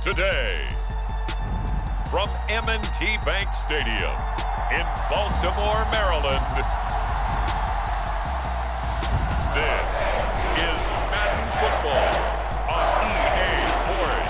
today. From M&T Bank Stadium in Baltimore, Maryland, this is Madden Football on EA Sports.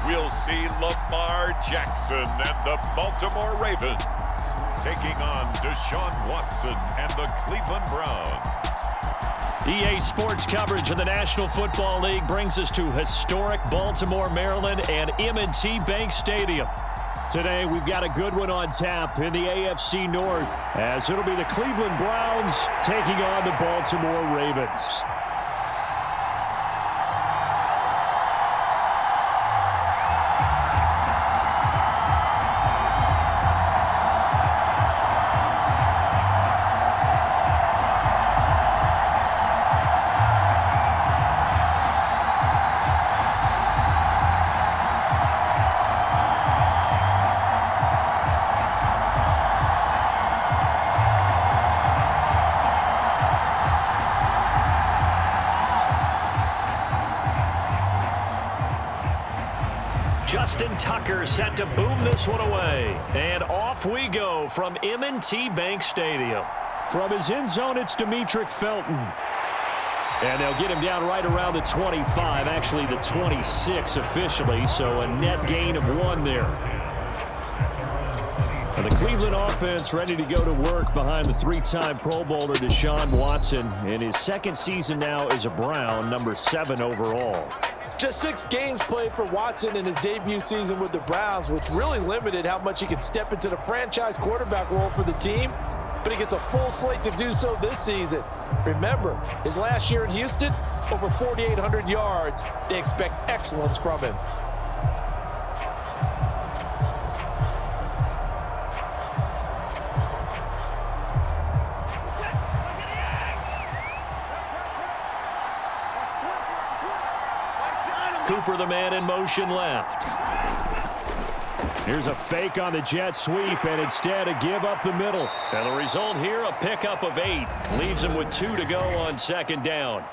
We'll see Lamar Jackson and the Baltimore Ravens taking on Deshaun Watson and the Cleveland Browns. EA Sports coverage of the National Football League brings us to historic Baltimore, Maryland and M&T Bank Stadium. Today, we've got a good one on tap in the AFC North, as it'll be the Cleveland Browns taking on the Baltimore Ravens. Justin Tucker set to boom this one away. And off we go from M&T Bank Stadium. From his end zone, it's Demetric Felton. And they'll get him down right around the 25, actually the 26 officially, so a net gain of 1 there. And the Cleveland offense ready to go to work behind the 3-time Pro Bowler Deshaun Watson in his second season now as a Brown, number 7 overall. Just 6 games played for Watson in his debut season with the Browns, which really limited how much he could step into the franchise quarterback role for the team. But he gets a full slate to do so this season. Remember, his last year in Houston, over 4,800 yards. They expect excellence from him. Cooper, the man in motion left. Here's a fake on the jet sweep, and instead a give up the middle. And the result here, a pickup of 8. Leaves him with 2 to go on second down.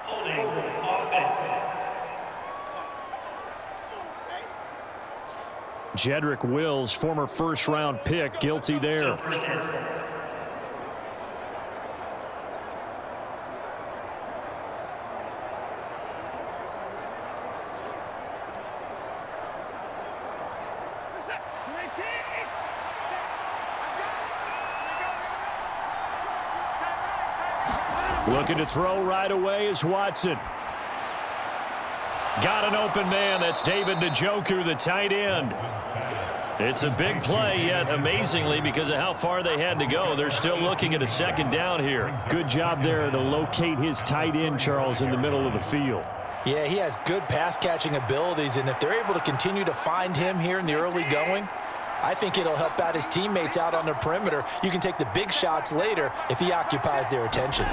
Jedrick Wills, former first-round pick, guilty there. Looking to throw right away is Watson. Got an open man. That's David Njoku, the tight end. It's a big play, yet amazingly, because of how far they had to go, they're still looking at a second down here. Good job there to locate his tight end, Charles, in the middle of the field. Yeah, he has good pass-catching abilities, and if they're able to continue to find him here in the early going, I think it'll help out his teammates out on the perimeter. You can take the big shots later if he occupies their attention.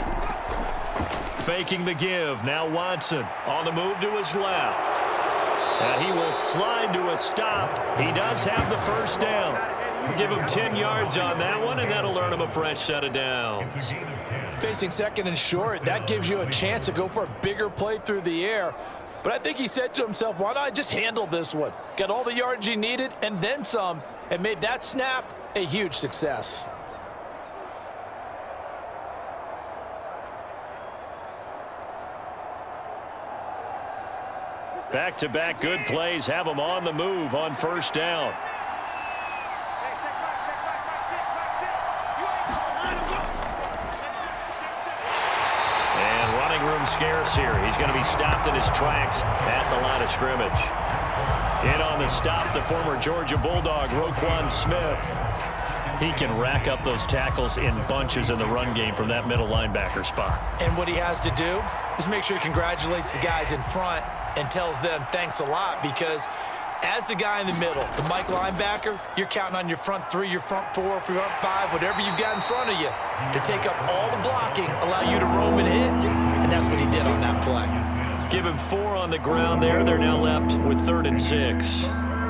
Faking the give. Now Watson on the move to his left. And he will slide to a stop. He does have the first down. We'll give him 10 yards on that one, and that'll earn him a fresh set of downs. Facing second and short, that gives you a chance to go for a bigger play through the air. But I think he said to himself, why not I just handle this one? Got all the yards he needed and then some, and made that snap a huge success. Back-to-back good plays have him on the move on first down. And running room scarce here. He's going to be stopped in his tracks at the line of scrimmage. In on the stop, the former Georgia Bulldog, Roquan Smith. He can rack up those tackles in bunches in the run game from that middle linebacker spot. And what he has to do is make sure he congratulates the guys in front and tells them thanks a lot, because as the guy in the middle, the Mike linebacker, you're counting on your front 3, your front 4, your front 5, whatever you've got in front of you to take up all the blocking, allow you to roam and hit. and that's what he did on that play. Give him 4 on the ground there. They're now left with 3rd and 6.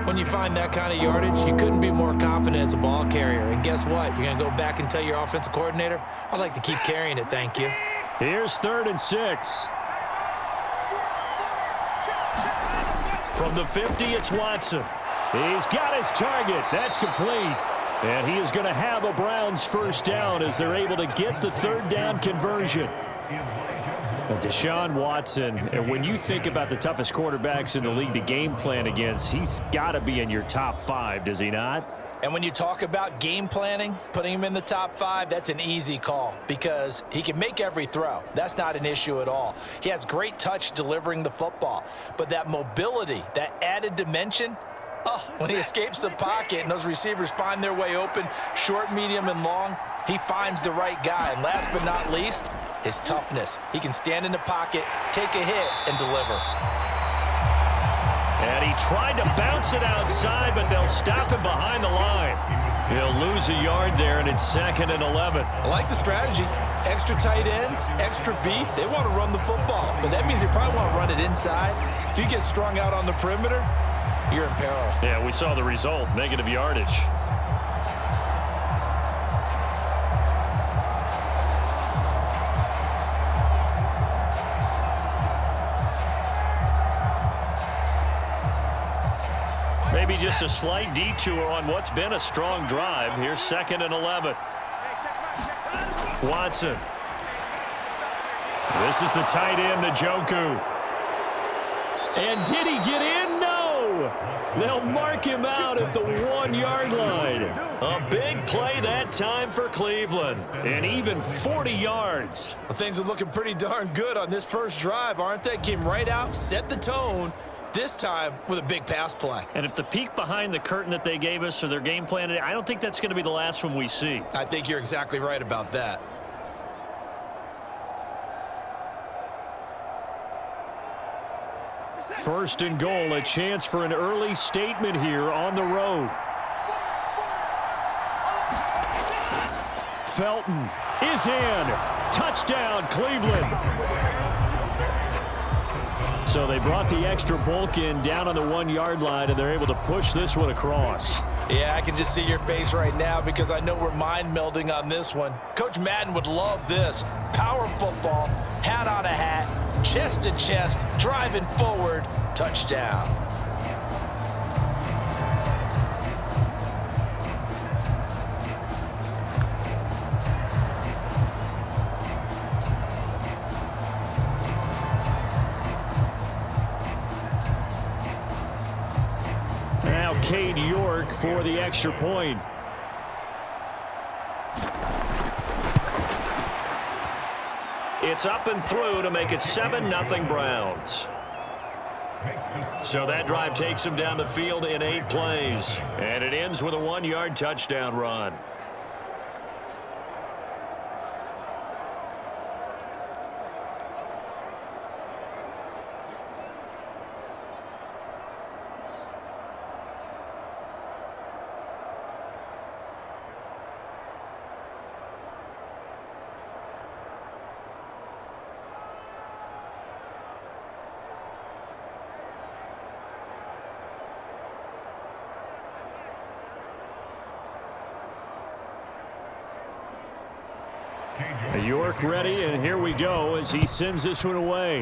When you find that kind of yardage, you couldn't be more confident as a ball carrier. And guess what? You're going to go back and tell your offensive coordinator, I'd like to keep carrying it, thank you. Here's 3rd and 6. From the 50, it's Watson. He's got his target. That's complete. And he is going to have a Browns first down as they're able to get the 3rd down conversion. Deshaun Watson, and when you think about the toughest quarterbacks in the league to game plan against, he's got to be in your top 5, does he not? And when you talk about game planning, putting him in the top 5, that's an easy call because he can make every throw. That's not an issue at all. He has great touch delivering the football. But that mobility, that added dimension, when he escapes the pocket and those receivers find their way open, short, medium, and long, he finds the right guy. And last but not least, his toughness. He can stand in the pocket, take a hit, and deliver. And he tried to bounce it outside, but they'll stop him behind the line. He'll lose a yard there, and it's 2nd and 11. I like the strategy. Extra tight ends, extra beef. They want to run the football, but that means they probably want to run it inside. If you get strung out on the perimeter, you're in peril. Yeah, we saw the result, negative yardage. Maybe just a slight detour on what's been a strong drive. Here's 2nd and 11. Watson. This is the tight end, Njoku. And did he get in? No! They'll mark him out at the 1-yard line. A big play that time for Cleveland. And even 40 yards. Well, things are looking pretty darn good on this first drive, aren't they? Came right out, set the tone. This time with a big pass play. And if the peek behind the curtain that they gave us or their game plan, I don't think that's going to be the last one we see. I think you're exactly right about that. First and goal, a chance for an early statement here on the road. Felton is in. Touchdown, Cleveland. So they brought the extra bulk in down on the 1-yard line, and they're able to push this one across. Yeah, I can just see your face right now because I know we're mind melding on this one. Coach Madden would love this. Power football, hat on a hat, chest to chest, driving forward, touchdown. Cade York for the extra point. It's up and through to make it 7-0 Browns. So that drive takes him down the field in 8 plays. And it ends with a 1-yard touchdown run. York ready, and here we go as he sends this one away.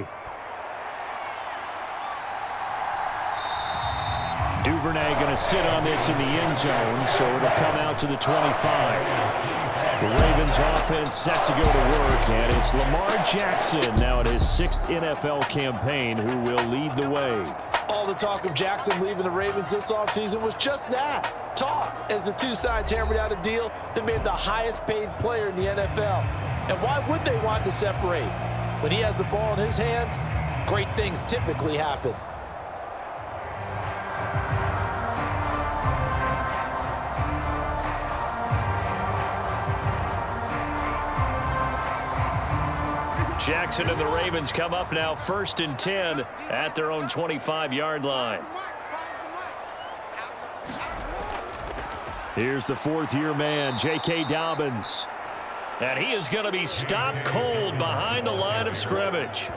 Duvernay going to sit on this in the end zone, so it'll come out to the 25. The Ravens offense set to go to work, and it's Lamar Jackson now in his 6th NFL campaign who will lead the way. All the talk of Jackson leaving the Ravens this offseason was just that, talk, as the two sides hammered out a deal that made the highest paid player in the NFL. And why would they want to separate? When he has the ball in his hands, great things typically happen. Jackson and the Ravens come up now 1st and 10 at their own 25-yard line. Here's the 4th-year man, J.K. Dobbins. And he is going to be stopped cold behind the line of scrimmage.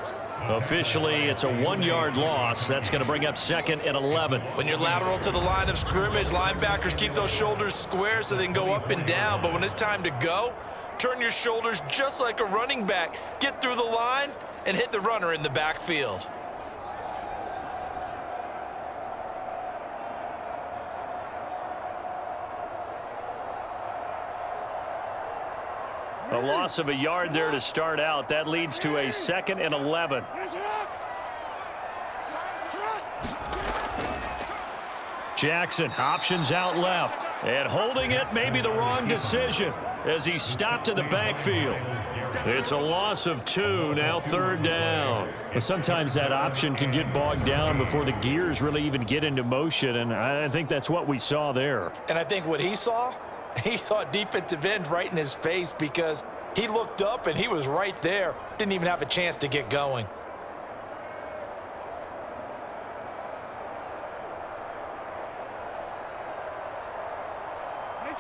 Officially, it's a 1-yard loss. That's going to bring up 2nd and 11. When you're lateral to the line of scrimmage, linebackers keep those shoulders square so they can go up and down. But when it's time to go, turn your shoulders just like a running back. Get through the line and hit the runner in the backfield. A loss of a yard there to start out. That leads to a 2nd and 11. Jackson options out left. And holding it may be the wrong decision as he stopped in the backfield. It's a loss of 2, now 3rd down. Well, sometimes that option can get bogged down before the gears really even get into motion, and I think that's what we saw there. And I think what he saw a defensive end right in his face because he looked up and he was right there. Didn't even have a chance to get going.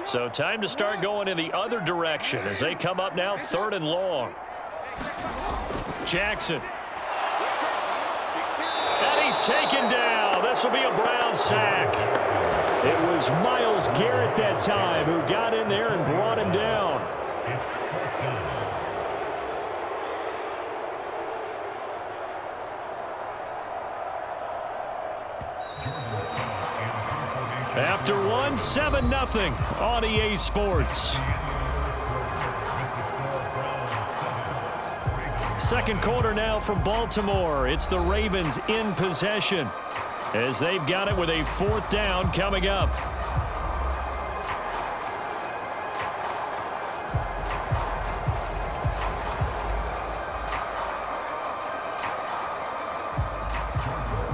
So time to start going in the other direction as they come up now 3rd and long. Jackson. And he's taken down. This will be a Brown sack. It was Myles Garrett that time who got in there and brought him down. After 7-0 on EA Sports. Second quarter now from Baltimore. It's the Ravens in possession as they've got it with a 4th down coming up.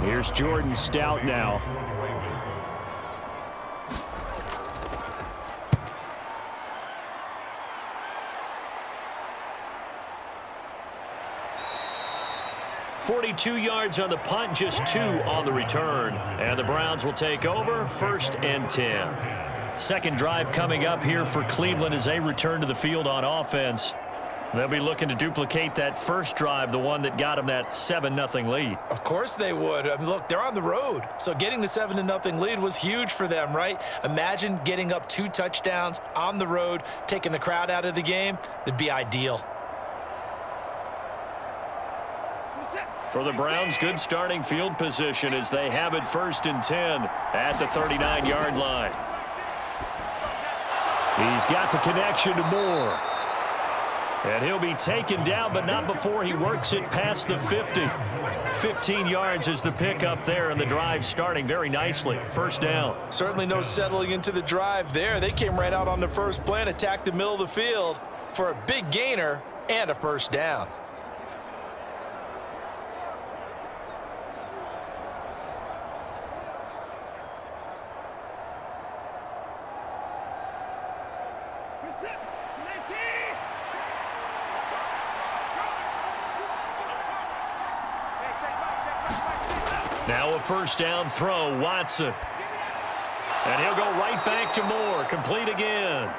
Here's Jordan Stout now. .42 yards on the punt, just 2 on the return. And the Browns will take over 1st and 10. Second drive coming up here for Cleveland as they return to the field on offense. They'll be looking to duplicate that first drive, the one that got them that 7-0 lead. Of course they would. I mean, look, they're on the road. So getting the 7-0 lead was huge for them, right? Imagine getting up 2 touchdowns on the road, taking the crowd out of the game. That'd be ideal. For the Browns, good starting field position as they have it 1st and 10 at the 39-yard line. He's got the connection to Moore. And he'll be taken down, but not before he works it past the 50. 15 yards is the pickup there, and the drive starting very nicely. 1st down. Certainly no settling into the drive there. They came right out on the first play and attacked the middle of the field for a big gainer and a 1st down. Now a 1st down throw, Watson. And he'll go right back to Moore, complete again.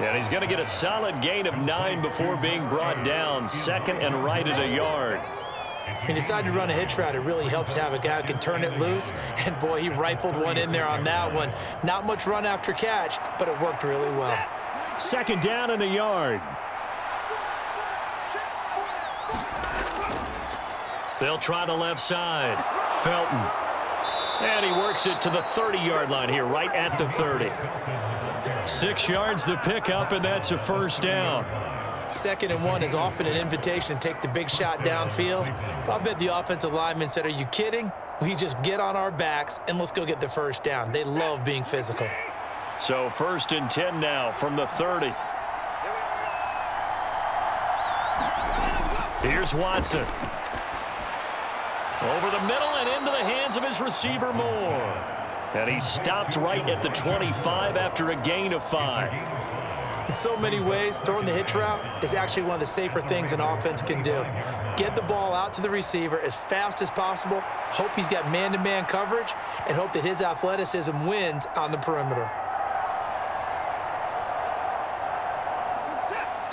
And he's going to get a solid gain of 9 before being brought down. 2nd and right at a yard. He decided to run a hitch route. It really helps to have a guy who can turn it loose. And, boy, he rifled one in there on that one. Not much run after catch, but it worked really well. 2nd down and a yard. They'll try the left side. Felton. And he works it to the 30-yard line here, right at the 30. 6 yards the pickup, and that's a 1st down. 2nd and 1 is often an invitation to take the big shot downfield. But I bet the offensive lineman said, are you kidding? We just get on our backs, and let's go get the 1st down. They love being physical. So 1st and 10 now from the 30. Here's Watson. Over the middle and into the hands of his receiver, Moore. And he stopped right at the 25 after a gain of 5. In so many ways, throwing the hitch route is actually one of the safer things an offense can do. Get the ball out to the receiver as fast as possible, hope he's got man-to-man coverage, and hope that his athleticism wins on the perimeter.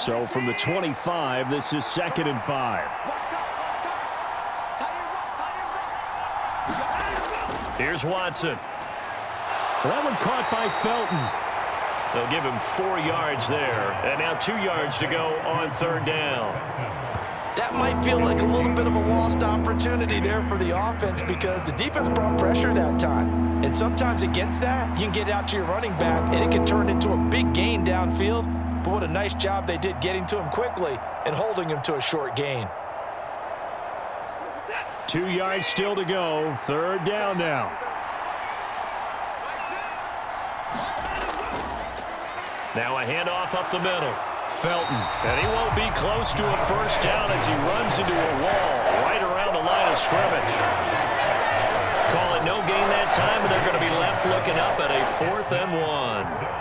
So from the 25, this is 2nd and 5. Here's Watson. That one caught by Felton. They'll give him 4 yards there. And now 2 yards to go on 3rd down. That might feel like a little bit of a lost opportunity there for the offense because the defense brought pressure that time. And sometimes against that, you can get out to your running back, and it can turn into a big gain downfield. But what a nice job they did getting to him quickly and holding him to a short gain. 2 yards still to go. 3rd down now. Now a handoff up the middle. Felton. And he won't be close to a 1st down as he runs into a wall right around the line of scrimmage. Call it no gain that time, and they're going to be left looking up at a 4th and 1.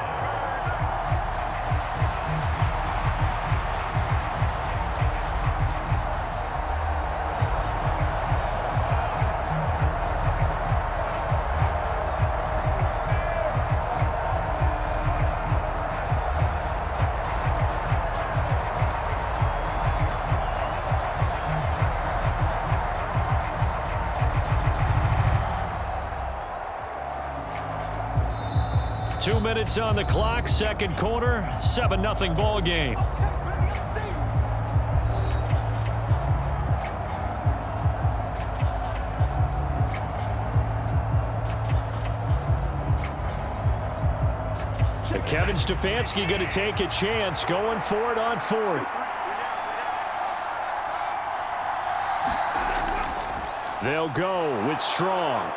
Two minutes on the clock, 2nd quarter, 7-0 ball game. Kevin Stefanski going to take a chance, going for it on 4th. They'll go with Strong.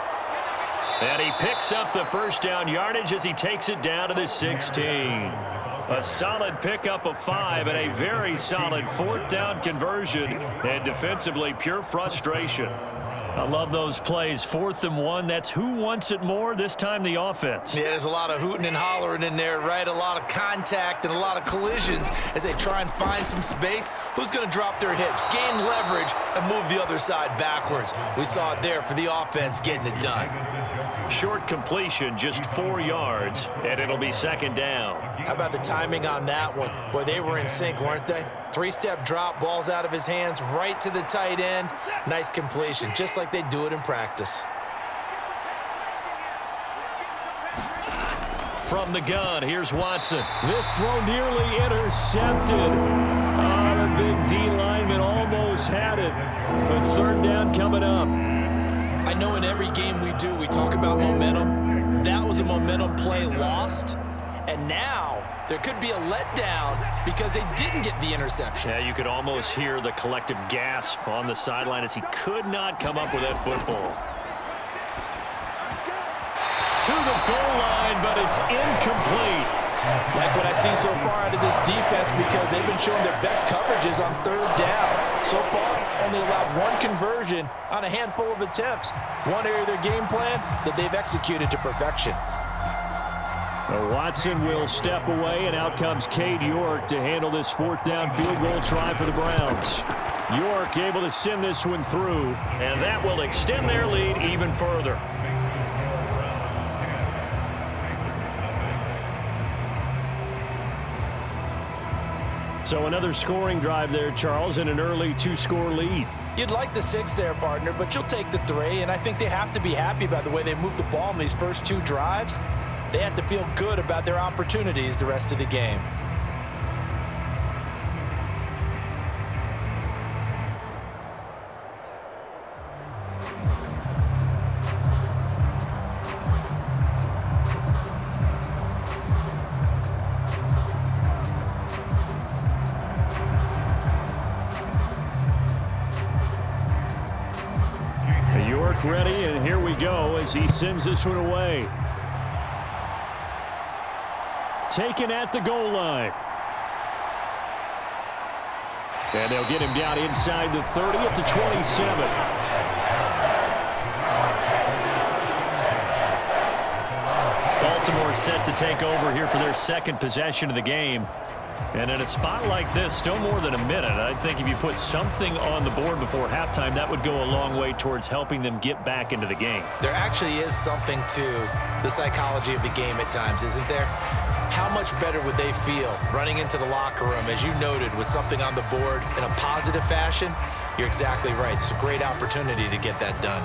And he picks up the 1st down yardage as he takes it down to the 16. A solid pickup of 5 and a very solid 4th down conversion. And defensively, pure frustration. I love those plays. 4th and 1. That's who wants it more. This time the offense. Yeah, there's a lot of hooting and hollering in there, right? A lot of contact and a lot of collisions as they try and find some space. Who's going to drop their hips, gain leverage, and move the other side backwards? We saw it there for the offense getting it done. Short completion, just 4 yards, and it'll be 2nd down. How about the timing on that one? Boy, they were in sync, weren't they? 3-step drop, balls out of his hands, right to the tight end. Nice completion, just like they do it in practice. From the gun, here's Watson. This throw nearly intercepted. The big D lineman almost had it. But 3rd down coming up. I know in every game we do, we talk about momentum. That was a momentum play lost. And now there could be a letdown because they didn't get the interception. Yeah, you could almost hear the collective gasp on the sideline as he could not come up with that football. To the goal line, but it's incomplete. Like what I see so far out of this defense because they've been showing their best coverages on 3rd down. So far, only allowed 1 conversion on a handful of attempts. One area of their game plan that they've executed to perfection. Watson will step away, and out comes Cade York to handle this 4th down field goal try for the Browns. York able to send this one through. And that will extend their lead even further. So another scoring drive there, Charles, and an early 2-score lead. You'd like the 6 there, partner, but you'll take the 3, and I think they have to be happy about the way they moved the ball in these first 2 drives. They have to feel good about their opportunities the rest of the game. York ready, and here we go as he sends this one away. Taken at the goal line. And they'll get him down inside the 30 at the 27. Baltimore set to take over here for their 2nd possession of the game. And in a spot like this, still more than a minute, I think if you put something on the board before halftime, that would go a long way towards helping them get back into the game. There actually is something to the psychology of the game at times, isn't there? how much better would they feel running into the locker room, as you noted, with something on the board in a positive fashion? You're exactly right. It's a great opportunity to get that done.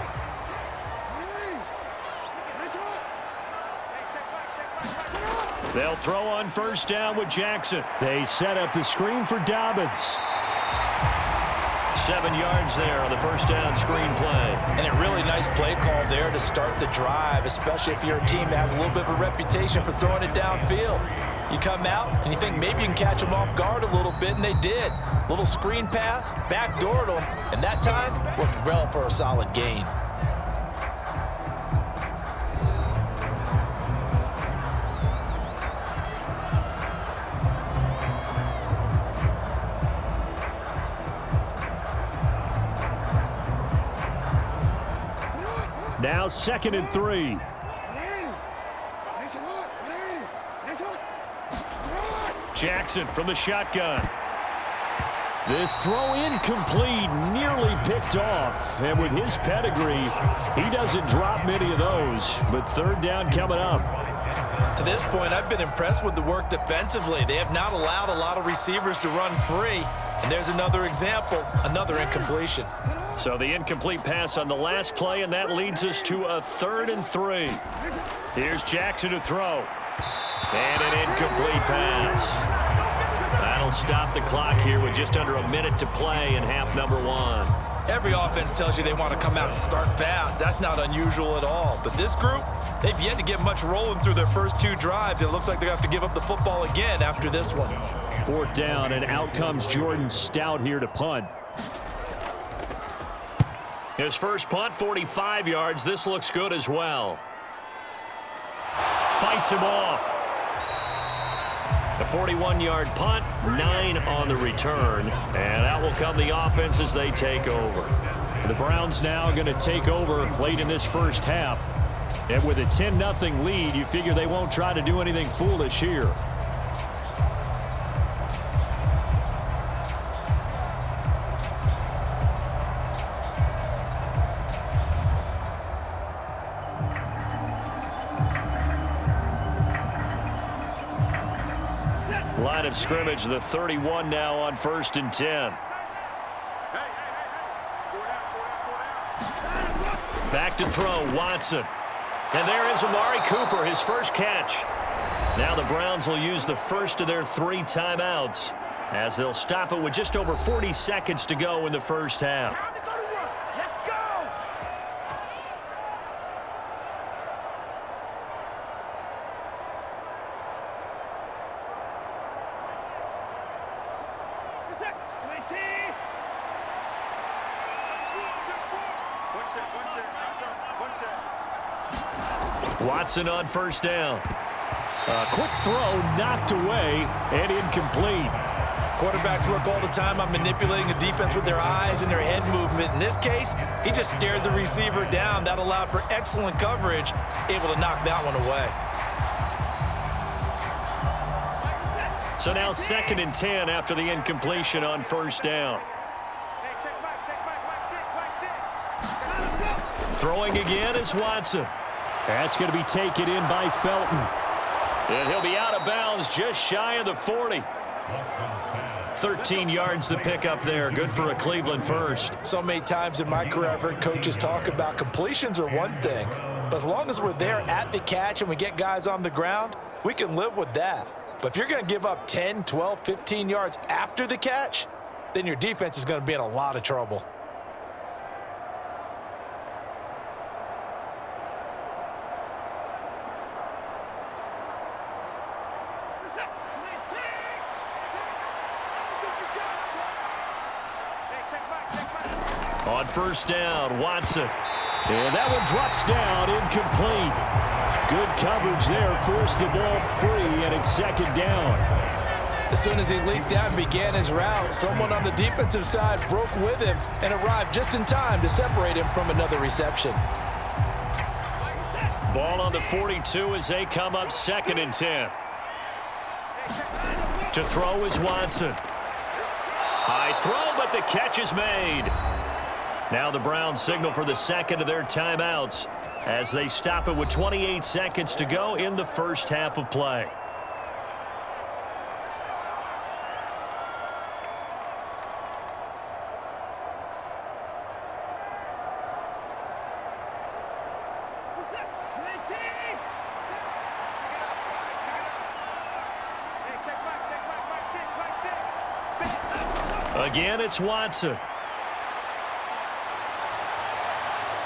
They'll throw on first down with Jackson. They set up the screen for Dobbins. 7 yards there on the first down screen play. And a really nice play call there to start the drive, especially if you're a team that has a little bit of a reputation for throwing it downfield. You come out and you think maybe you can catch them off guard a little bit, and they did. Little screen pass, backdoored them, and that time worked well for a solid gain. Now 2nd and 3. Jackson from the shotgun. This throw incomplete, nearly picked off. And with his pedigree, he doesn't drop many of those. But 3rd down coming up. To this point, I've been impressed with the work defensively. They have not allowed a lot of receivers to run free. And there's another example, another incompletion. So the incomplete pass on the last play, and that leads us to a 3rd and 3. Here's Jackson to throw. And an incomplete pass. That'll stop the clock here with just under a minute to play in half number 1. Every offense tells you they want to come out and start fast. That's not unusual at all. But this group, they've yet to get much rolling through their first 2 drives. It looks like they're going to have to give up the football again after this one. 4th down, and out comes Jordan Stout here to punt. His first punt, 45 yards. This looks good as well. Fights him off. A 41-yard punt, 9 on the return. And that will come the offense as they take over. The Browns now going to take over late in this first half. And with a 10-0 lead, you figure they won't try to do anything foolish here. Line of scrimmage, the 31 now on 1st and 10. Back to throw, Watson. And there is Amari Cooper, his first catch. Now the Browns will use the first of their 3 timeouts as they'll stop it with just over 40 seconds to go in the first half. Watson on first down. A quick throw knocked away and incomplete. Quarterbacks work all the time on manipulating the defense with their eyes and their head movement. In this case, he just stared the receiver down. That allowed for excellent coverage, able to knock that one away. So now 2nd and 10 after the incompletion on first down. Throwing again is Watson. That's going to be taken in by Felton. And he'll be out of bounds just shy of the 40. 13 yards to pick up there. Good for a Cleveland first. So many times in my career, I've heard coaches talk about completions are one thing. But as long as we're there at the catch and we get guys on the ground, we can live with that. But if you're going to give up 10, 12, 15 yards after the catch, then your defense is going to be in a lot of trouble. On first down, Watson. And that one drops down, incomplete. Good coverage there, forced the ball free, and it's 2nd down. As soon as he leaked out and began his route, someone on the defensive side broke with him and arrived just in time to separate him from another reception. Ball on the 42 as they come up 2nd and 10. To throw is Watson. High throw, but the catch is made. Now the Browns signal for the 2nd of their timeouts as they stop it with 28 seconds to go in the first half of play. Again, it's Watson.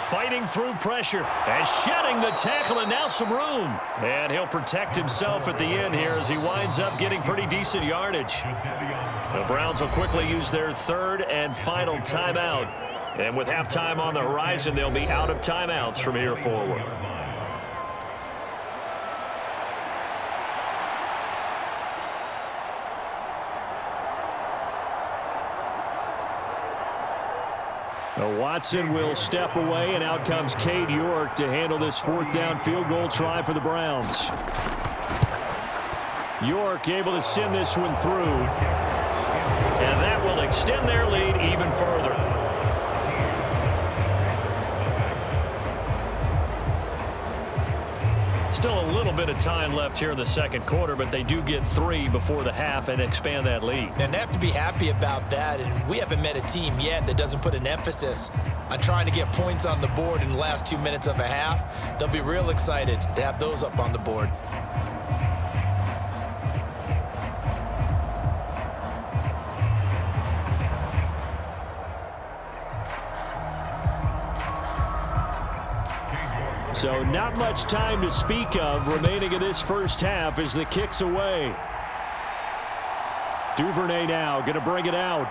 Fighting through pressure and shedding the tackle, and now some room. And he'll protect himself at the end here as he winds up getting pretty decent yardage. The Browns will quickly use their third and final timeout. And with halftime on the horizon, they'll be out of timeouts from here forward. Now Watson will step away, and out comes Cade York to handle this fourth down field goal try for the Browns. York able to send this one through, and that will extend their lead even further. Still a little bit of time left here in the second quarter, but they do get 3 before the half and expand that lead. And they have to be happy about that, and we haven't met a team yet that doesn't put an emphasis on trying to get points on the board in the last 2 minutes of a half. They'll be real excited to have those up on the board. So not much time to speak of remaining in this first half as the kick's away. Duvernay now going to bring it out.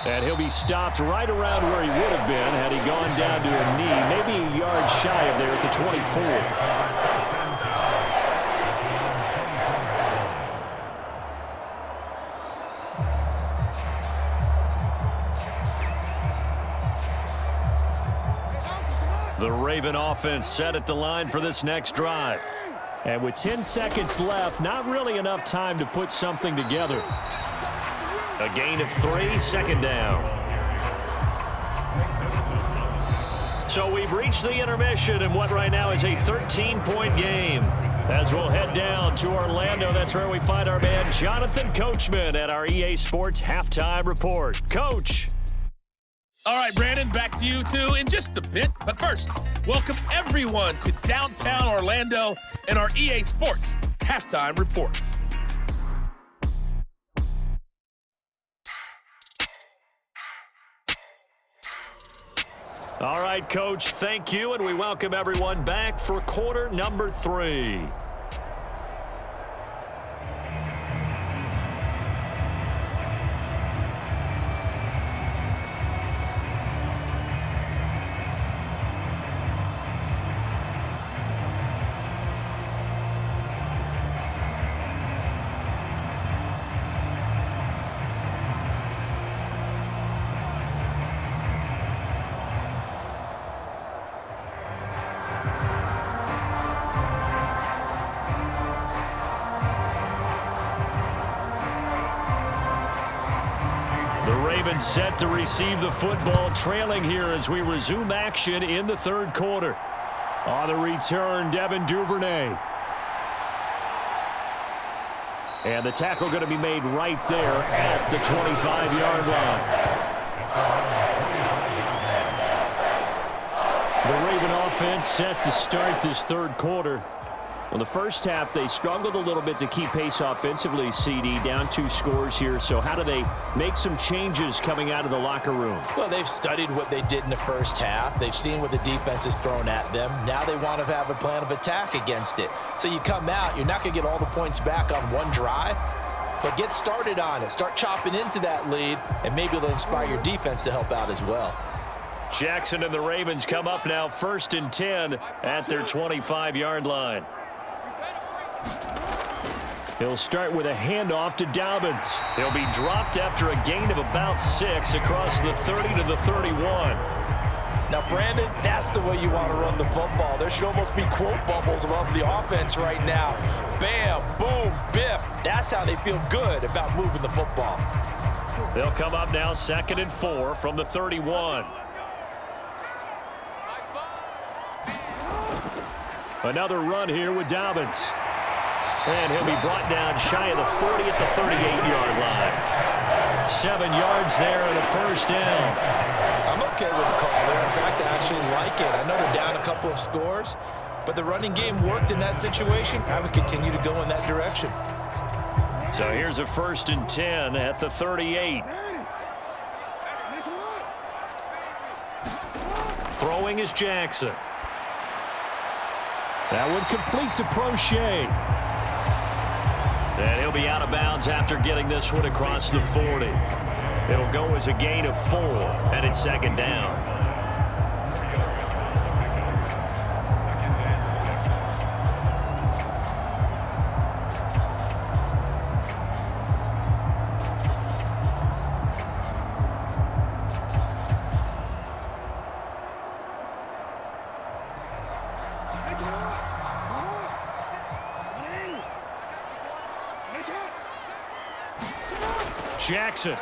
And he'll be stopped right around where he would have been had he gone down to a knee, maybe a yard shy of there at the 24. The Raven offense set at the line for this next drive. And with 10 seconds left, not really enough time to put something together. A gain of 3, second down. So we've reached the intermission in what right now is a 13-point game. As we'll head down to Orlando, that's where we find our man Jonathan Coachman at our EA Sports Halftime Report. Coach. All right, Brandon, back to you two in just a bit. But first, welcome everyone to downtown Orlando and our EA Sports Halftime Report. All right, Coach, thank you, and we welcome everyone back for quarter number 3. Set to receive the football, trailing here as we resume action in the third quarter. On the return, Devin Duvernay. And the tackle going to be made right there at the 25-yard line. The Raven offense set to start this third quarter. Well, the first half, they struggled a little bit to keep pace offensively, CD, down 2 scores here. So how do they make some changes coming out of the locker room? Well, they've studied what they did in the first half. They've seen what the defense has thrown at them. Now they want to have a plan of attack against it. So you come out, you're not going to get all the points back on one drive, but get started on it. Start chopping into that lead, and maybe it'll inspire your defense to help out as well. Jackson and the Ravens come up now 1st and 10 at their 25-yard line. He'll start with a handoff to Dobbins. He'll be dropped after a gain of about 6 across the 30 to the 31. Now, Brandon, that's the way you want to run the football. There should almost be quote bubbles above the offense right now. Bam, boom, biff. That's how they feel good about moving the football. They'll come up now 2nd and 4 from the 31. Another run here with Dobbins. And he'll be brought down shy of the 40 at the 38-yard line. 7 yards there and a first down. I'm okay with the call there. In fact, I actually like it. I know they're down a couple of scores, but the running game worked in that situation. I would continue to go in that direction. So here's a 1st and 10 at the 38. Throwing is Jackson. That one complete to Prochet. And he'll be out of bounds after getting this one across the 40. It'll go as a gain of 4, and it's 2nd down. Jackson.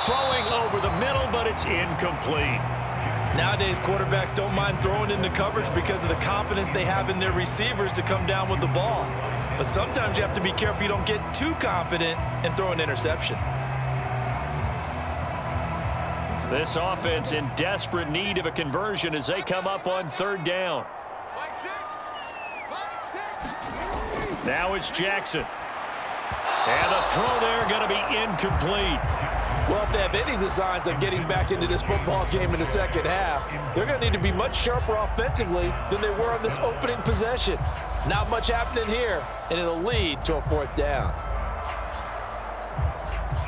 Throwing over the middle, but it's incomplete. Nowadays, quarterbacks don't mind throwing into coverage because of the confidence they have in their receivers to come down with the ball. But sometimes you have to be careful you don't get too confident and throw an interception. This offense in desperate need of a conversion as they come up on 3rd down. Now it's Jackson. And the throw there going to be incomplete. Well, if they have any designs of getting back into this football game in the second half, they're going to need to be much sharper offensively than they were on this opening possession. Not much happening here, and it'll lead to a 4th down.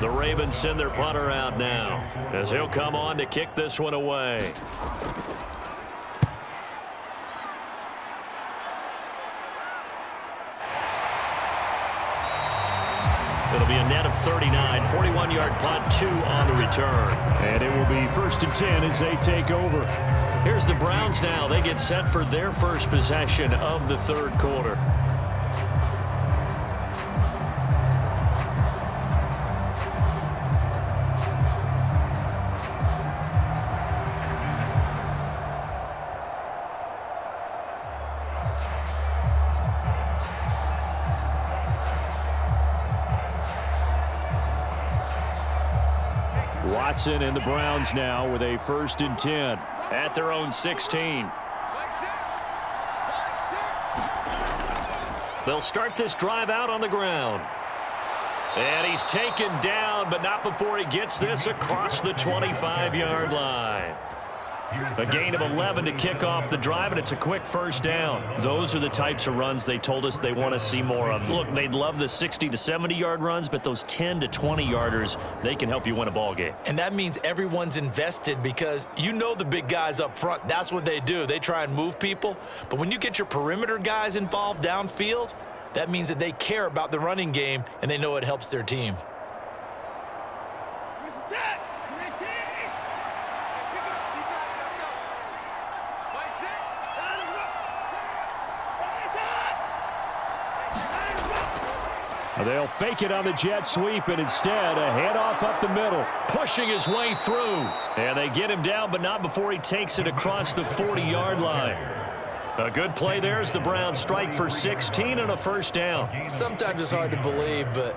The Ravens send their punter out now as he'll come on to kick this one away. It'll be a net of 39, 41-yard punt, 2 on the return. And it will be 1st and 10 as they take over. Here's the Browns now. They get set for their first possession of the 3rd quarter. Watson and the Browns now with a 1st and 10. At their own 16. They'll start this drive out on the ground. And he's taken down, but not before he gets this across the 25-yard line. A gain of 11 to kick off the drive, and it's a quick 1st down. Those are the types of runs they told us they want to see more of. Look, they'd love the 60 to 70-yard runs, but those 10 to 20-yarders, they can help you win a ball game. And that means everyone's invested because you know the big guys up front, that's what they do. They try and move people. But when you get your perimeter guys involved downfield, that means that they care about the running game and they know it helps their team. They'll fake it on the jet sweep, and instead a handoff up the middle. Pushing his way through. And they get him down, but not before he takes it across the 40-yard line. A good play there as the Browns strike for 16 and a 1st down. Sometimes it's hard to believe, but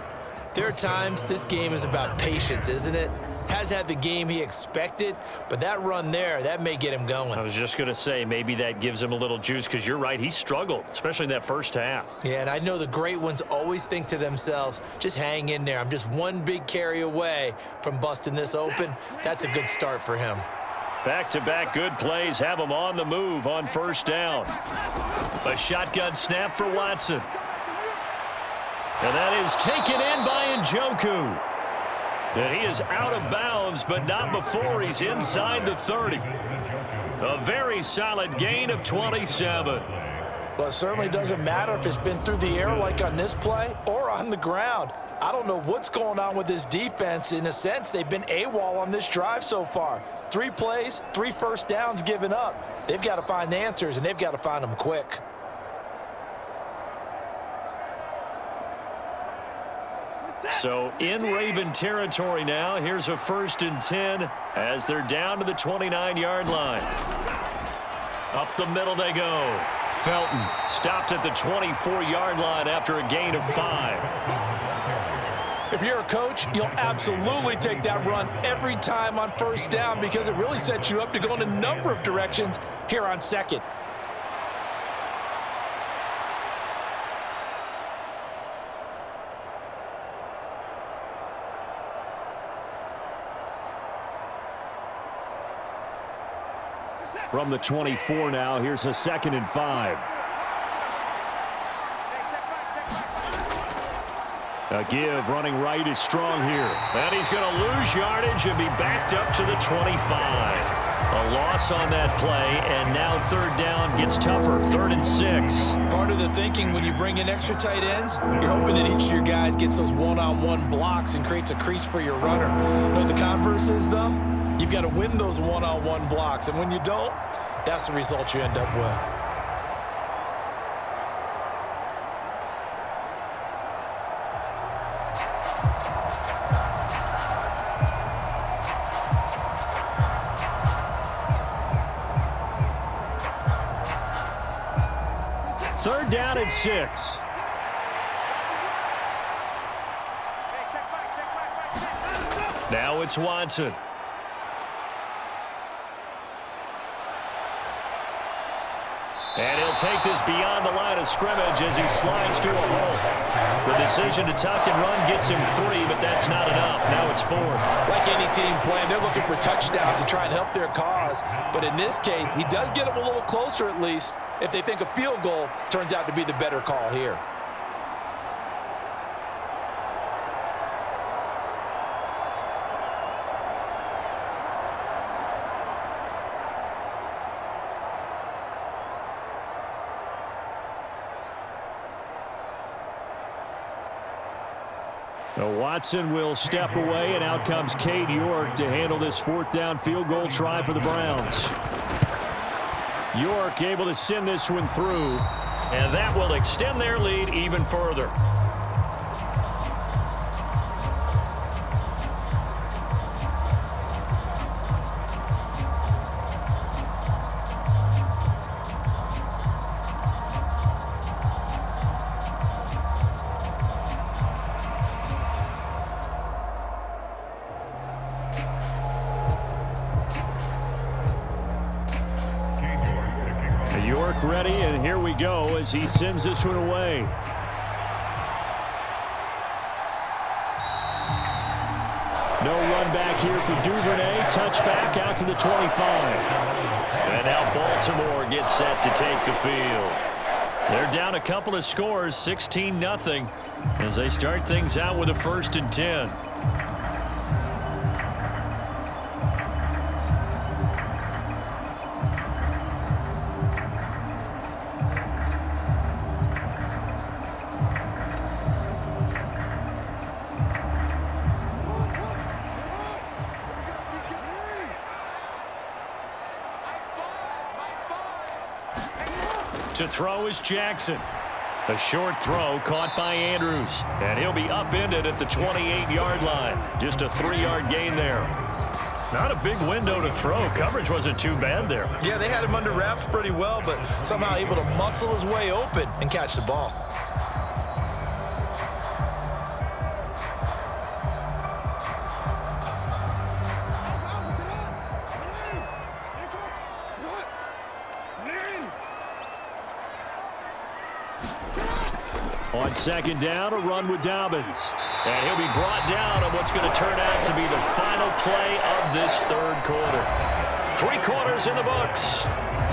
there are times this game is about patience, isn't it? Has had the game he expected, but that run there, that may get him going. I was just going to say, maybe that gives him a little juice because you're right, he struggled, especially in that 1st half. Yeah, and I know the great ones always think to themselves, just hang in there. I'm just one big carry away from busting this open. That's a good start for him. Back-to-back good plays have him on the move on 1st down. A shotgun snap for Watson. And that is taken in by Njoku. And he is out of bounds, but not before he's inside the 30. A very solid gain of 27. Well, it certainly doesn't matter if it's been through the air like on this play or on the ground. I don't know what's going on with this defense. In a sense, they've been AWOL on this drive so far. 3 plays, 3 1st downs given up. They've got to find answers, and they've got to find them quick. So in Raven territory now, here's a 1st and 10 as they're down to the 29-yard line. Up the middle they go. Felton stopped at the 24-yard line after a gain of 5. If you're a coach, you'll absolutely take that run every time on first down because it really sets you up to go in a number of directions here on second. From the 24 now, here's a 2nd and 5. A give running right is strong here. And he's going to lose yardage and be backed up to the 25. A loss on that play, and now 3rd down gets tougher. 3rd and 6. Part of the thinking when you bring in extra tight ends, you're hoping that each of your guys gets those one-on-one blocks and creates a crease for your runner. You know what the converse is, though? You've got to win those one-on-one blocks, and when you don't, that's the result you end up with. Third down and 6. Now it's Watson. And he'll take this beyond the line of scrimmage as he slides to a hole. The decision to tuck and run gets him 3, but that's not enough. Now it's 4th. Like any team playing, they're looking for touchdowns to try and help their cause. But in this case, he does get them a little closer at least if they think a field goal turns out to be the better call here. Watson will step away, and out comes Cade York to handle this 4th down field goal try for the Browns. York able to send this one through, and that will extend their lead even further. York ready, and here we go as he sends this one away. No run back here for Duvernay. Touchback out to the 25. And now Baltimore gets set to take the field. They're down a couple of scores, 16-0, as they start things out with a 1st and 10. To throw is Jackson. A short throw caught by Andrews. And he'll be upended at the 28-yard line. Just a 3-yard gain there. Not a big window to throw. Coverage wasn't too bad there. Yeah, they had him under wraps pretty well, but somehow able to muscle his way open and catch the ball. On 2nd down, a run with Dobbins. And he'll be brought down on what's going to turn out to be the final play of this 3rd quarter. 3 quarters in the books.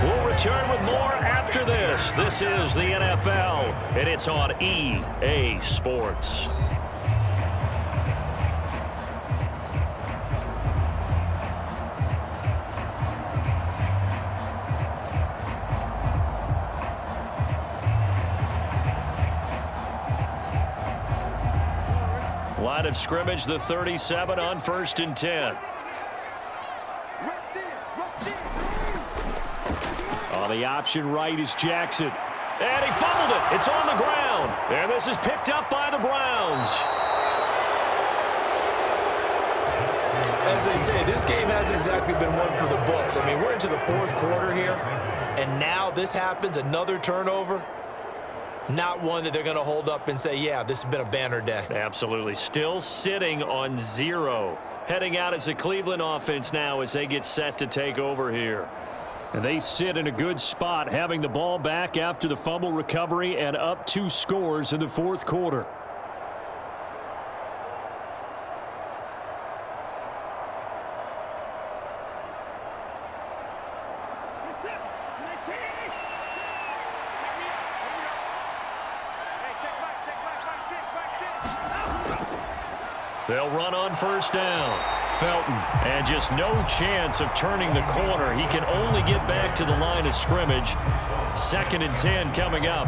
We'll return with more after this. This is the NFL, and it's on EA Sports. Line of scrimmage, the 37 on 1st and 10. On the option right is Jackson. And he fumbled it. It's on the ground. And this is picked up by the Browns. As they say, this game hasn't exactly been one for the books. I mean, we're into the 4th quarter here, and now this happens, another turnover. not one that they're going to hold up and say, yeah, this has been a banner day. Absolutely. Still sitting on 0. Heading out as the Cleveland offense now as they get set to take over here. And they sit in a good spot, having the ball back after the fumble recovery and up 2 scores in the fourth quarter. They'll run on first down. Felton, and just no chance of turning the corner. He can only get back to the line of scrimmage. 2nd and 10 coming up.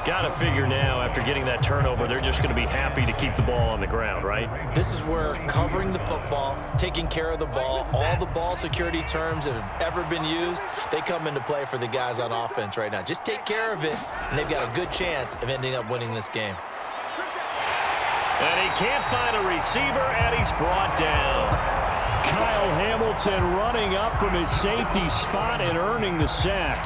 Got to figure now, after getting that turnover, they're just going to be happy to keep the ball on the ground, right? This is where covering the football, taking care of the ball, all the ball security terms that have ever been used, they come into play for the guys on offense right now. Just take care of it, and they've got a good chance of ending up winning this game. And he can't find a receiver, and he's brought down. Kyle Hamilton running up from his safety spot and earning the sack.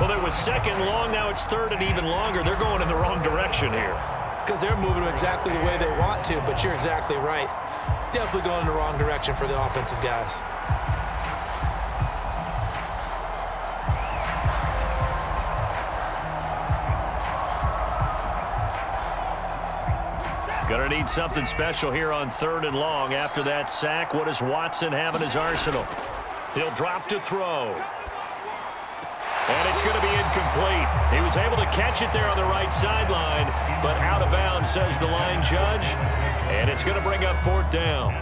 Well, it was 2nd long. Now it's 3rd and even longer. They're going in the wrong direction here. Because they're moving them exactly the way they want to, but you're exactly right. Definitely going in the wrong direction for the offensive guys. Going to need something special here on 3rd and long. After that sack, what does Watson have in his arsenal? He'll drop to throw. And it's going to be incomplete. He was able to catch it there on the right sideline, but out of bounds, says the line judge. And it's going to bring up 4th down.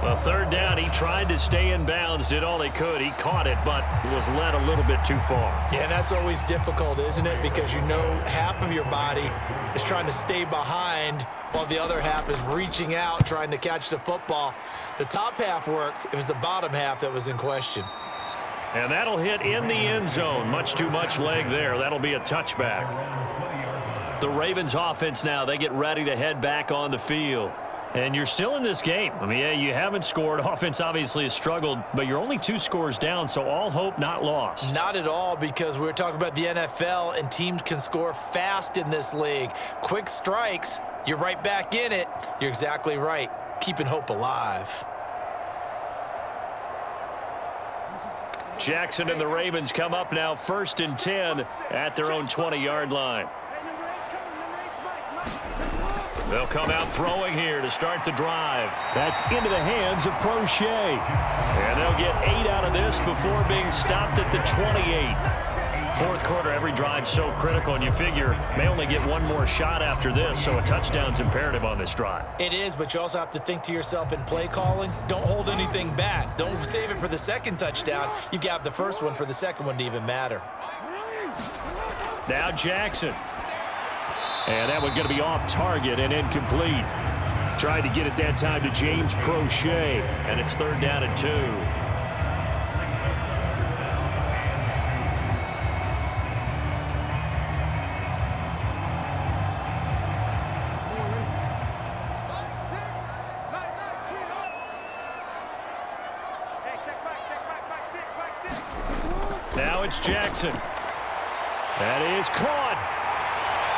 Well, 3rd down, he tried to stay in bounds, did all he could. He caught it, but was led a little bit too far. Yeah, and that's always difficult, isn't it? Because you know half of your body is trying to stay behind while the other half is reaching out, trying to catch the football. The top half worked. It was the bottom half that was in question. And that'll hit in the end zone. Much too much leg there. That'll be a touchback. The Ravens offense now, they get ready to head back on the field. And you're still in this game. I mean, yeah, you haven't scored. Offense obviously has struggled, but you're only 2 scores down, so all hope not lost. Not at all, because we were talking about the NFL, and teams can score fast in this league. Quick strikes, you're right back in it. You're exactly right. Keeping hope alive. Jackson and the Ravens come up now 1st and 10 at their own 20-yard line. They'll come out throwing here to start the drive. That's into the hands of Prochet. And they'll get 8 out of this before being stopped at the 28. 4th quarter, every drive's so critical, and you figure may only get 1 more shot after this, so a touchdown's imperative on this drive. It is, but you also have to think to yourself in play calling, don't hold anything back. Don't save it for the 2nd touchdown. You've got the 1st one for the 2nd one to even matter. Now Jackson. And that one going to be off target and incomplete. Tried to get it that time to James Prochet. And it's 3rd down and 2. Now it's Jackson. That is caught.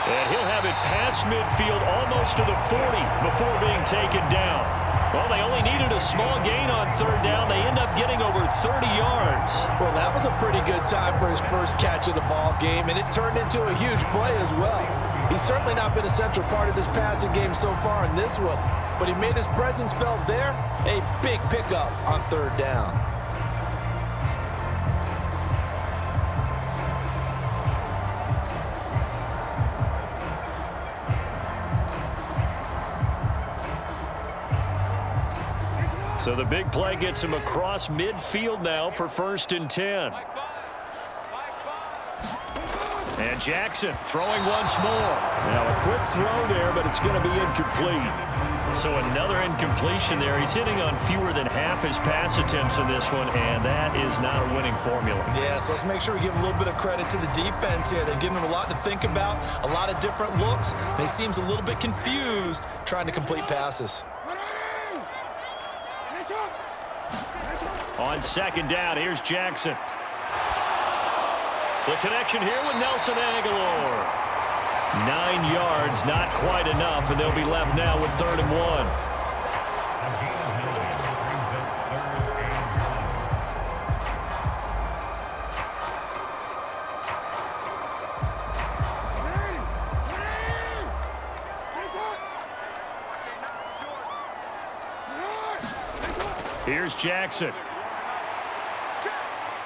And he'll have it past midfield almost to the 40 before being taken down. Well, they only needed a small gain on 3rd down. They end up getting over 30 yards. Well, that was a pretty good time for his first catch of the ball game, and it turned into a huge play as well. He's certainly not been a central part of this passing game so far in this one, but he made his presence felt there. A big pickup on 3rd down. So the big play gets him across midfield now for 1st and 10. And Jackson throwing once more. Now a quick throw there, but it's going to be incomplete. So another incompletion there. He's hitting on fewer than half his pass attempts in this one, and that is not a winning formula. Yeah, so let's make sure we give a little bit of credit to the defense here. They've given him a lot to think about, a lot of different looks, and he seems a little bit confused trying to complete passes. On 2nd down, here's Jackson. The connection here with Nelson Aguilar. 9 yards, not quite enough, and they'll be left now with 3rd and 1. Here's Jackson.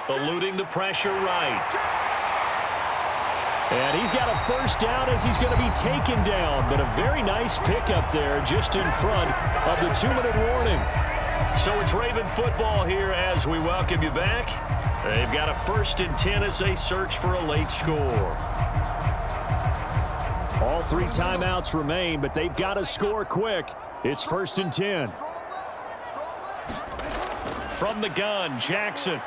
Eluding the pressure right. And he's got a first down as he's going to be taken down. But a very nice pickup there just in front of the 2-minute warning. So it's Raven football here as we welcome you back. They've got a 1st and 10 as they search for a late score. All 3 timeouts remain, but they've got to score quick. It's 1st and 10. From the gun, Jackson.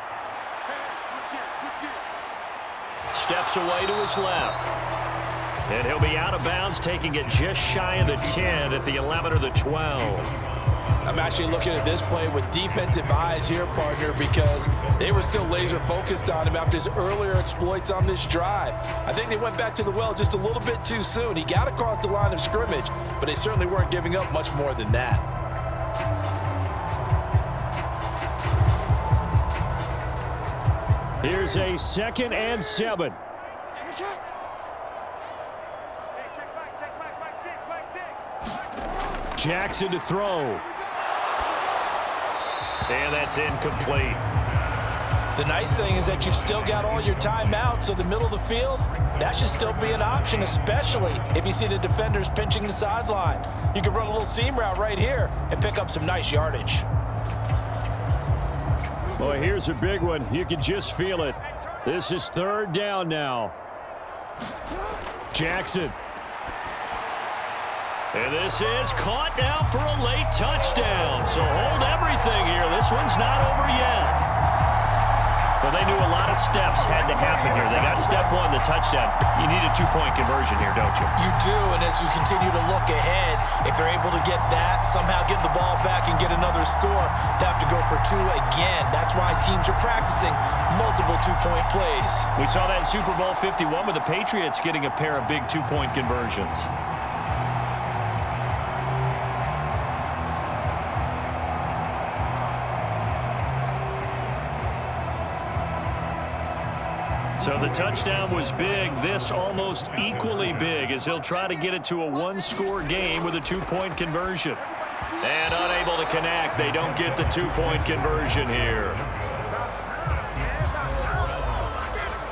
Steps away to his left. And he'll be out of bounds, taking it just shy of the 10 at the 11 or the 12. I'm actually looking at this play with defensive eyes here, partner, because they were still laser focused on him after his earlier exploits on this drive. I think they went back to the well just a little bit too soon. He got across the line of scrimmage, but they certainly weren't giving up much more than that. Here's a 2nd and 7. Jackson to throw. And that's incomplete. The nice thing is that you've still got all your timeouts, so the middle of the field, that should still be an option, especially if you see the defenders pinching the sideline. You can run a little seam route right here and pick up some nice yardage. Boy, here's a big one. You can just feel it. This is 3rd down now. Jackson. And this is caught now for a late touchdown. So hold everything here. This one's not over yet. Well, they knew a lot of steps had to happen here. They got step 1, the touchdown. You need a 2-point conversion here, don't you? You do, and as you continue to look ahead, if they're able to get that, somehow get the ball back and get another score, they have to go for 2 again. That's why teams are practicing multiple 2-point plays. We saw that in Super Bowl 51 with the Patriots getting a pair of big 2-point conversions. So the touchdown was big. This almost equally big as he'll try to get it to a 1-score game with a 2-point conversion. And unable to connect. They don't get the 2-point conversion here.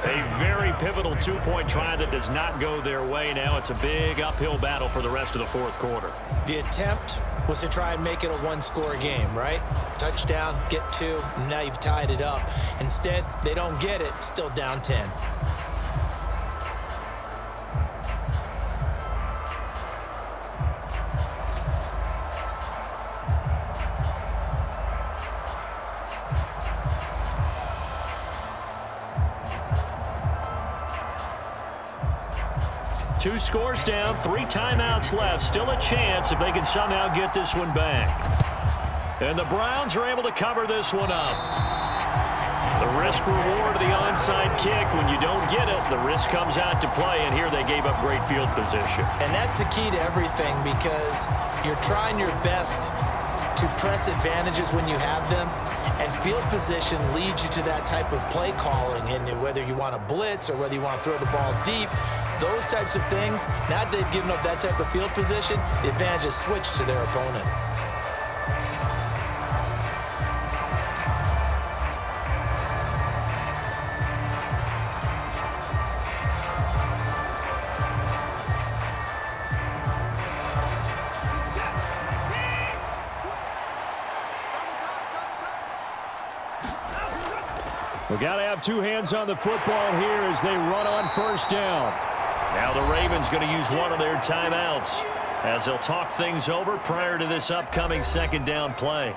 A very pivotal 2-point try that does not go their way. Now it's a big uphill battle for the rest of the 4th quarter. The attempt was to try and make it a 1-score game, right? Touchdown, get 2, and now you've tied it up. Instead, they don't get it, still down 10. Two scores down, 3 timeouts left. Still a chance if they can somehow get this one back. And the Browns are able to cover this one up. The risk-reward of the onside kick. When you don't get it, the risk comes out to play, and here they gave up great field position. And that's the key to everything, because you're trying your best to press advantages when you have them, and field position leads you to that type of play calling. And whether you want to blitz or whether you want to throw the ball deep, those types of things, now that they've given up that type of field position, the advantage is switched to their opponent. We've got to have 2 hands on the football here as they run on 1st down. Now the Ravens going to use one of their timeouts as they'll talk things over prior to this upcoming 2nd down play.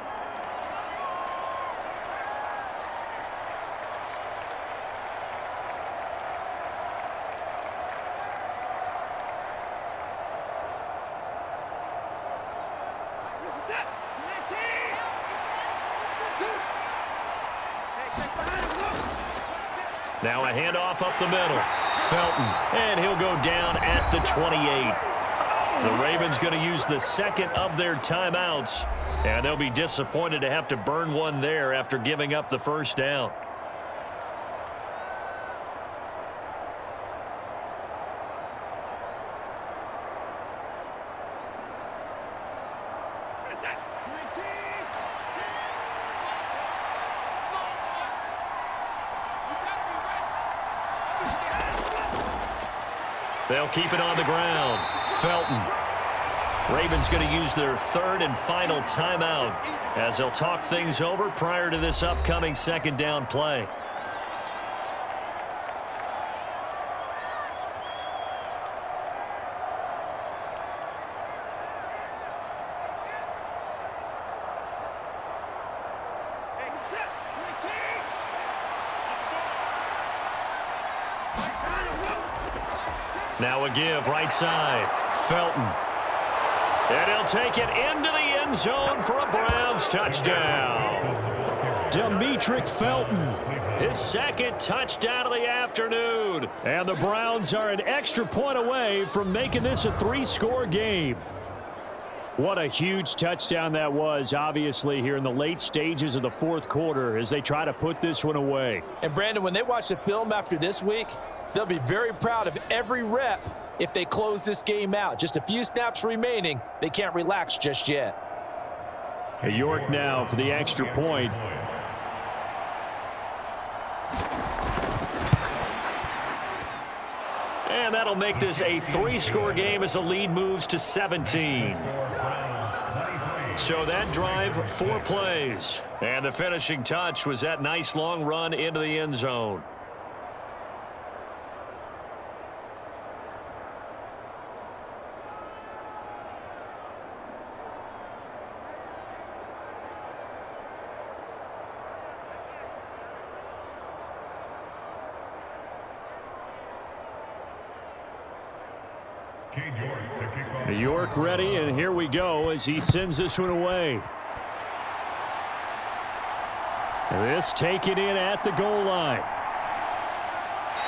Now a handoff up the middle. Felton, and he'll go down at the 28. The Ravens going to use the second of their timeouts, and they'll be disappointed to have to burn one there after giving up the first down. They'll keep it on the ground. Felton. Ravens going to use their third and final timeout as they'll talk things over prior to this upcoming second down play. Now a give, right side. Felton. And he'll take it into the end zone for a Browns touchdown. Demetric Felton, his second touchdown of the afternoon. And the Browns are an extra point away from making this a 3-score game. What a huge touchdown that was, obviously, here in the late stages of the fourth quarter as they try to put this one away. And, Brandon, when they watch the film after this week, they'll be very proud of every rep if they close this game out. Just a few snaps remaining. They can't relax just yet. York now for the extra point. And that'll make this a 3-score game as the lead moves to 17. So that drive, 4 plays. And the finishing touch was that nice long run into the end zone. York ready, and here we go as he sends this one away. This taken in at the goal line.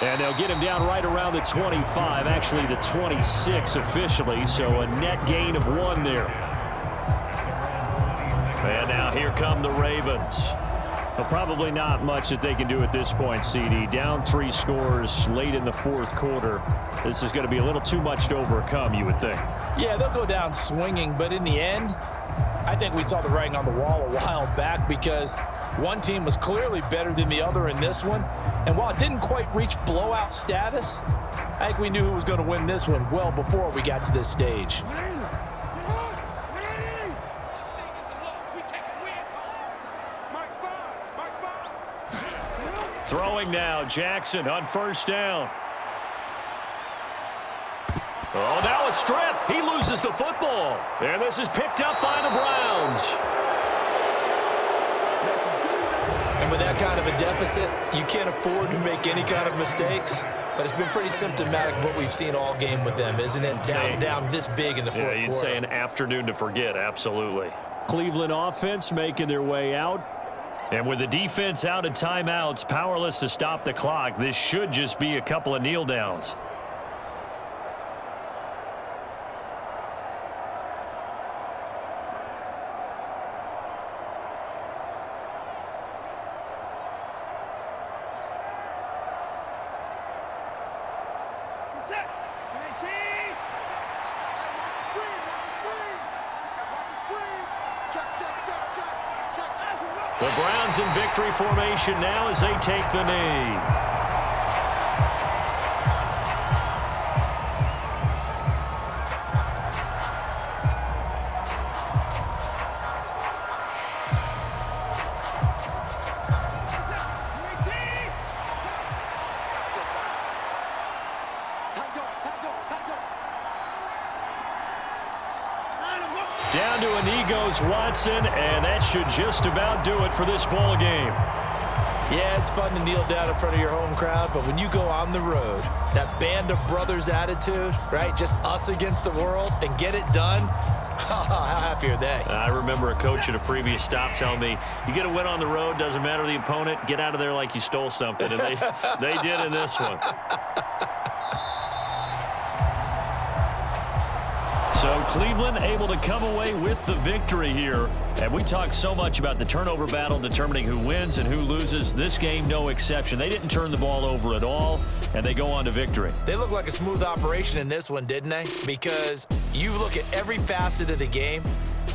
And they'll get him down right around the 25, actually the 26 officially, so a net gain of 1 there. And now here come the Ravens. Well, probably not much that they can do at this point, CD. Down 3 scores late in the fourth quarter. This is going to be a little too much to overcome, you would think. Yeah, they'll go down swinging, but in the end, I think we saw the writing on the wall a while back because one team was clearly better than the other in this one. And while it didn't quite reach blowout status, I think we knew who was going to win this one well before we got to this stage. Throwing now, Jackson on first down. Oh, now a strip. He loses the football. And this is picked up by the Browns. And with that kind of a deficit, you can't afford to make any kind of mistakes. But it's been pretty symptomatic of what we've seen all game with them, isn't it? Down this big in the fourth quarter. You'd say an afternoon to forget, absolutely. Cleveland offense making their way out. And with the defense out of timeouts, powerless to stop the clock, this should just be a couple of kneel downs. The Browns in victory formation now as they take the knee. Down to a knee goes Watson, and that should just about do it for this ball game. Yeah, it's fun to kneel down in front of your home crowd, but when you go on the road, that band of brothers attitude, right, just us against the world, and get it done, how happy are they? I remember a coach at a previous stop telling me, you get a win on the road, doesn't matter the opponent, get out of there like you stole something, and they did in this one. So Cleveland able to come away with the victory here. And we talked so much about the turnover battle determining who wins and who loses. This game, no exception. They didn't turn the ball over at all, and they go on to victory. They look like a smooth operation in this one, didn't they? Because you look at every facet of the game,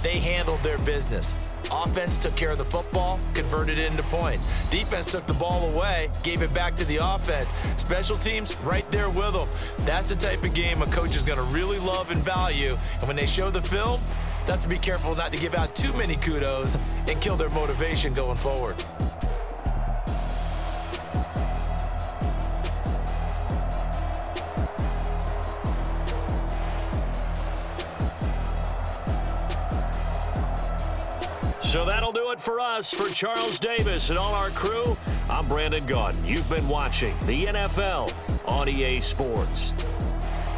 they handled their business. Offense took care of the football, converted it into points. Defense took the ball away, gave it back to the offense. Special teams, right there with them. That's the type of game a coach is going to really love and value. And when they show the film, they have to be careful not to give out too many kudos and kill their motivation going forward. So that'll do it for us. For Charles Davis and all our crew, I'm Brandon Gaudin. You've been watching the NFL on EA Sports.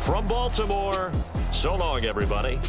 From Baltimore, so long, everybody.